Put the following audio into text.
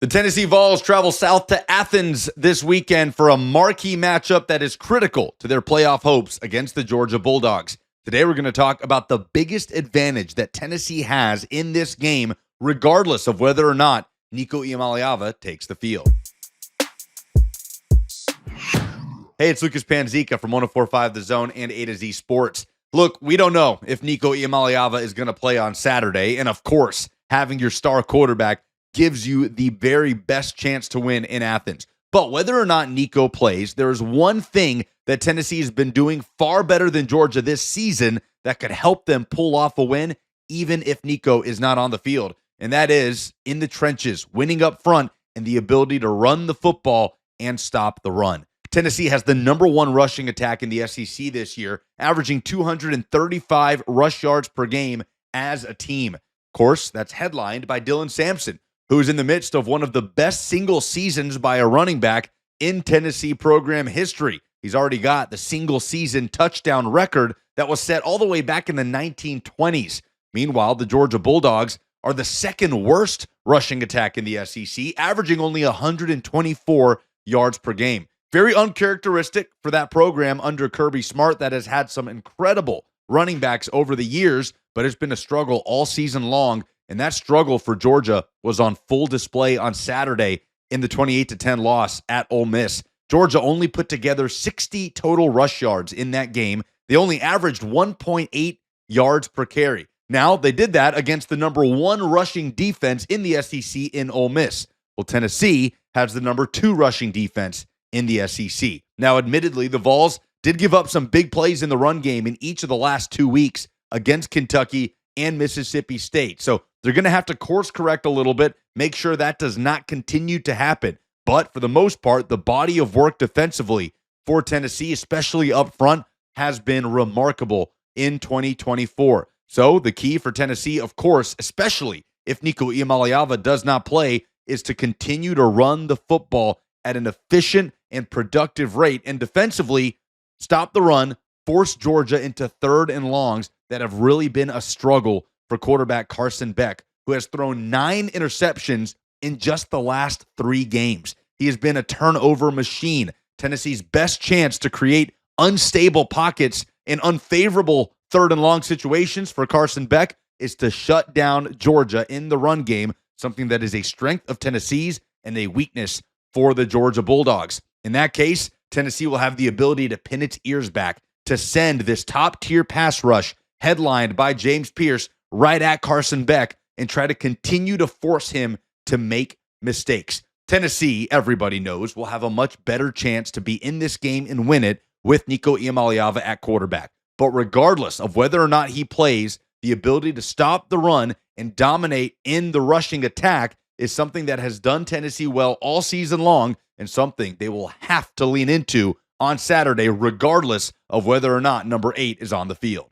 The Tennessee Vols travel south to Athens this weekend for a marquee matchup that is critical to their playoff hopes against the Georgia Bulldogs. Today, we're going to talk about the biggest advantage that Tennessee has in this game, regardless of whether or not Nico Iamaleava takes the field. Hey, it's Lucas Panzica from 104.5 The Zone and A to Z Sports. Look, we don't know if Nico Iamaleava is going to play on Saturday, and of course, having your star quarterback gives you the very best chance to win in Athens. But whether or not Nico plays, there's one thing that Tennessee has been doing far better than Georgia this season that could help them pull off a win, even if Nico is not on the field. And that is in the trenches, winning up front, and the ability to run the football and stop the run. Tennessee has the number one rushing attack in the SEC this year, averaging 235 rush yards per game as a team. Of course, that's headlined by Dylan Sampson, who is in the midst of one of the best single seasons by a running back in Tennessee program history. He's already got the single season touchdown record that was set all the way back in the 1920s. Meanwhile, the Georgia Bulldogs are the second worst rushing attack in the SEC, averaging only 124 yards per game. Very uncharacteristic for that program under Kirby Smart that has had some incredible running backs over the years, but it's been a struggle all season long. And that struggle for Georgia was on full display on Saturday in the 28-10 loss at Ole Miss. Georgia only put together 60 total rush yards in that game. They only averaged 1.8 yards per carry. Now, they did that against the number one rushing defense in the SEC in Ole Miss. Well, Tennessee has the number two rushing defense in the SEC. Now, admittedly, the Vols did give up some big plays in the run game in each of the last 2 weeks against Kentucky and Mississippi State. So they're going to have to course correct a little bit, make sure that does not continue to happen. But for the most part, the body of work defensively for Tennessee, especially up front, has been remarkable in 2024. So the key for Tennessee, of course, especially if Nico Iamaleava does not play, is to continue to run the football at an efficient and productive rate, and defensively stop the run, force Georgia into third and longs that have really been a struggle for quarterback Carson Beck, who has thrown 9 interceptions in just the last 3 games. He has been a turnover machine. Tennessee's best chance to create unstable pockets and unfavorable third and long situations for Carson Beck is to shut down Georgia in the run game, something that is a strength of Tennessee's and a weakness for the Georgia Bulldogs. In that case, Tennessee will have the ability to pin its ears back, to send this top-tier pass rush headlined by James Pierce right at Carson Beck and try to continue to force him to make mistakes. Tennessee, everybody knows, will have a much better chance to be in this game and win it with Nico Iamaleava at quarterback. But regardless of whether or not he plays, the ability to stop the run and dominate in the rushing attack is something that has done Tennessee well all season long and something they will have to lean into on Saturday, regardless of whether or not number 8 is on the field.